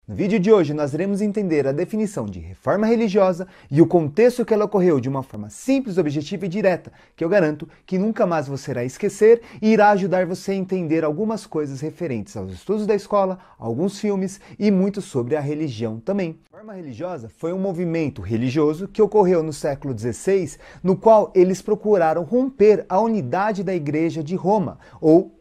No vídeo de hoje nós iremos entender a definição de reforma religiosa e o contexto que ela ocorreu de uma forma simples, objetiva e direta, que eu garanto que nunca mais você irá esquecer e irá ajudar você a entender algumas coisas referentes aos estudos da escola, alguns filmes e muito sobre a religião também. A reforma religiosa foi um movimento religioso que ocorreu no século XVI, no qual eles procuraram romper a unidade da Igreja de Roma, ou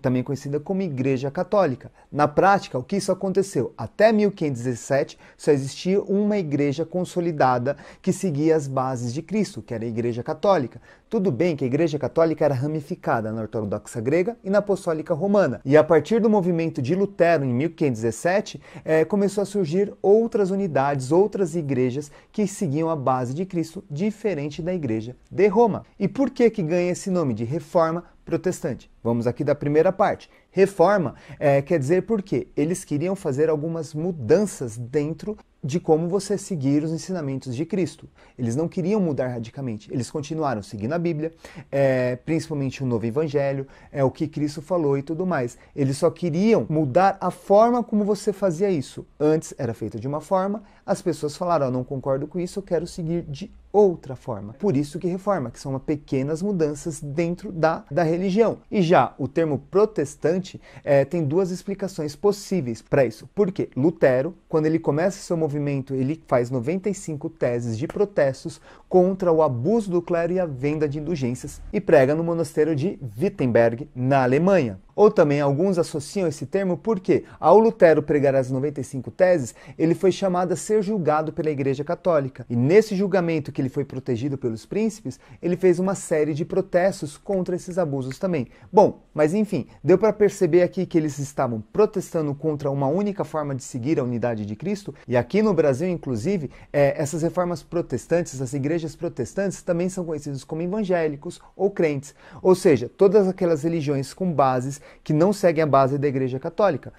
também conhecida como Igreja Católica. Na prática, o que isso aconteceu? Até 1517 só existia uma igreja consolidada que seguia as bases de Cristo, que era a Igreja Católica. Tudo bem que a Igreja Católica era ramificada na ortodoxa grega e na apostólica romana. E a partir do movimento de Lutero, em 1517, começou a surgir outras unidades, outras igrejas que seguiam a base de Cristo, diferente da Igreja de Roma. E por que ganha esse nome de Reforma Protestante? Vamos aqui da primeira parte. Reforma quer dizer porque eles queriam fazer algumas mudanças dentro de como você seguir os ensinamentos de Cristo. Eles não queriam mudar radicalmente, eles continuaram seguindo a Bíblia, principalmente o Novo Evangelho, o que Cristo falou e tudo mais. Eles só queriam mudar a forma como você fazia isso. Antes era feito de uma forma, as pessoas falaram, eu não concordo com isso, eu quero seguir de outra forma. Por isso que reforma, que são pequenas mudanças dentro da religião. E já o termo protestante tem duas explicações possíveis para isso. Porque Lutero, quando ele começa seu movimento, ele faz 95 teses de protestos contra o abuso do clero e a venda de indulgências e prega no mosteiro de Wittenberg, na Alemanha. Ou também alguns associam esse termo porque, ao Lutero pregar as 95 teses, ele foi chamado a ser julgado pela Igreja Católica. E nesse julgamento que ele foi protegido pelos príncipes, ele fez uma série de protestos contra esses abusos também. Bom, mas enfim, deu para perceber aqui que eles estavam protestando contra uma única forma de seguir a unidade de Cristo. E aqui no Brasil, inclusive, essas reformas protestantes, as igrejas protestantes, também são conhecidas como evangélicos ou crentes. Ou seja, todas aquelas religiões com bases que não seguem a base da Igreja Católica,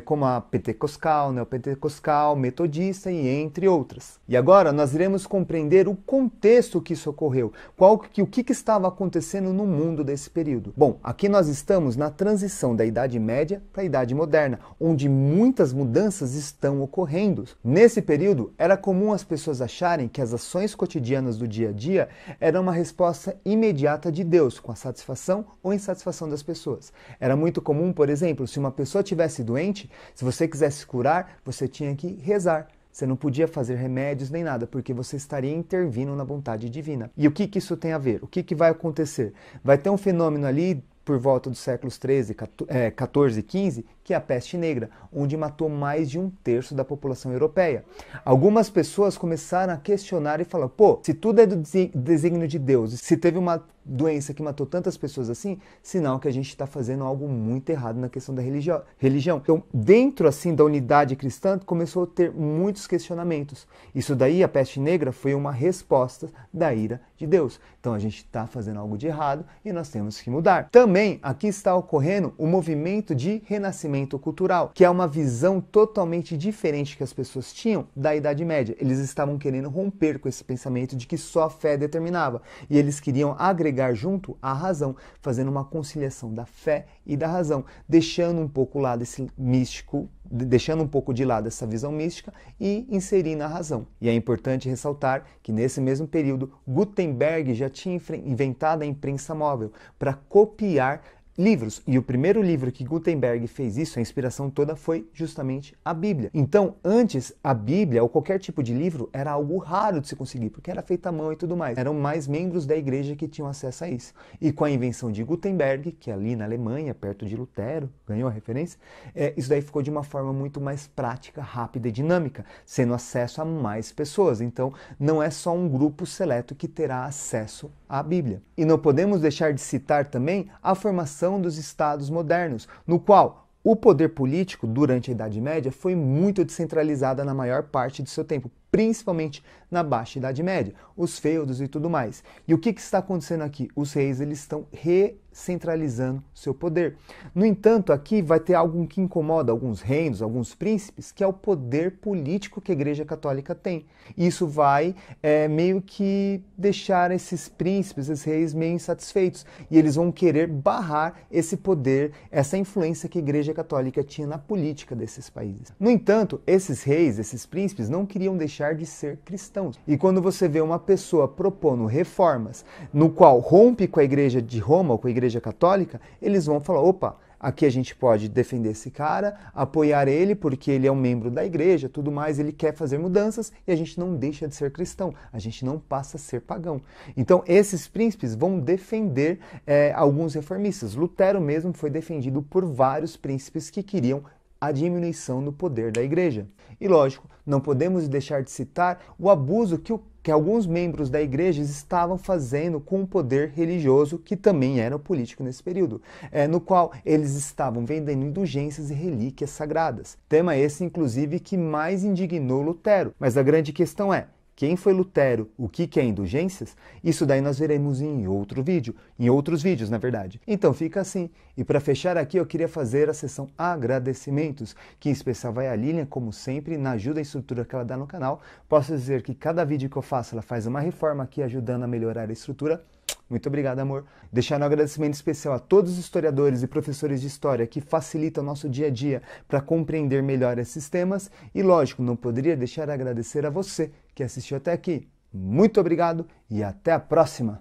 como a pentecostal, neopentecostal, metodista e entre outras. E agora nós iremos compreender o contexto que isso ocorreu, o que estava acontecendo no mundo desse período. Bom, aqui nós estamos na transição da Idade Média para a Idade Moderna, onde muitas mudanças estão ocorrendo. Nesse período, era comum as pessoas acharem que as ações cotidianas do dia a dia eram uma resposta imediata de Deus, com a satisfação ou insatisfação das pessoas. Era muito comum, por exemplo, se uma pessoa tivesse doente, se você quisesse curar, você tinha que rezar. Você não podia fazer remédios nem nada, porque você estaria intervindo na vontade divina. E o que isso tem a ver? O que vai acontecer? Vai ter um fenômeno ali por volta dos séculos 13, 14 e 15, que é a peste negra, onde matou mais de 1/3 da população europeia. Algumas pessoas começaram a questionar e falar, se tudo é do desígnio de Deus, se teve uma doença que matou tantas pessoas assim, sinal que a gente está fazendo algo muito errado na questão da religião. Então, dentro assim da unidade cristã, começou a ter muitos questionamentos. Isso daí, a peste negra, foi uma resposta da ira de Deus. Então, a gente está fazendo algo de errado e nós temos que mudar. Também, aqui está ocorrendo o movimento de renascimento cultural, que é uma visão totalmente diferente que as pessoas tinham da Idade Média. Eles estavam querendo romper com esse pensamento de que só a fé determinava. E eles queriam agregar junto a razão, fazendo uma conciliação da fé e da razão, deixando um pouco lado esse místico, deixando um pouco de lado essa visão mística e inserindo a razão. E é importante ressaltar que nesse mesmo período, Gutenberg já tinha inventado a imprensa móvel para copiar livros. E o primeiro livro que Gutenberg fez isso, a inspiração toda, foi justamente a Bíblia. Então, antes, a Bíblia ou qualquer tipo de livro era algo raro de se conseguir, porque era feito à mão e tudo mais. Eram mais membros da igreja que tinham acesso a isso. E com a invenção de Gutenberg, que é ali na Alemanha, perto de Lutero, ganhou a referência, isso daí ficou de uma forma muito mais prática, rápida e dinâmica, sendo acesso a mais pessoas. Então, não é só um grupo seleto que terá acesso à Bíblia. E não podemos deixar de citar também a formação dos estados modernos, no qual o poder político, durante a Idade Média, foi muito descentralizado na maior parte do seu tempo, principalmente na Baixa Idade Média, os feudos e tudo mais. E o que está acontecendo aqui? Os reis eles estão recentralizando seu poder. No entanto, aqui vai ter algo que incomoda alguns reinos, alguns príncipes, que é o poder político que a Igreja Católica tem. Isso vai meio que deixar esses príncipes, esses reis meio insatisfeitos, e eles vão querer barrar esse poder, essa influência que a Igreja Católica tinha na política desses países. No entanto, esses reis, esses príncipes não queriam deixar de ser cristãos. E quando você vê uma pessoa propondo reformas no qual rompe com a Igreja de Roma ou com a Igreja Católica, eles vão falar, opa, aqui a gente pode defender esse cara, apoiar ele porque ele é um membro da igreja, tudo mais, ele quer fazer mudanças e a gente não deixa de ser cristão, a gente não passa a ser pagão. Então esses príncipes vão defender alguns reformistas. Lutero mesmo foi defendido por vários príncipes que queriam a diminuição do poder da igreja. E lógico, não podemos deixar de citar o abuso que alguns membros da igreja estavam fazendo com o poder religioso, que também era político nesse período, no qual eles estavam vendendo indulgências e relíquias sagradas. Tema esse, inclusive, que mais indignou Lutero. Mas a grande questão é, quem foi Lutero? O que é indulgências? Isso daí nós veremos em outro vídeo, em outros vídeos, na verdade. Então fica assim. E para fechar aqui, eu queria fazer a sessão agradecimentos, que em especial vai a Lilian, como sempre, na ajuda e estrutura que ela dá no canal. Posso dizer que cada vídeo que eu faço, ela faz uma reforma aqui, ajudando a melhorar a estrutura. Muito obrigado, amor. Deixar um agradecimento especial a todos os historiadores e professores de história que facilitam o nosso dia a dia para compreender melhor esses temas. E, lógico, não poderia deixar de agradecer a você que assistiu até aqui. Muito obrigado e até a próxima!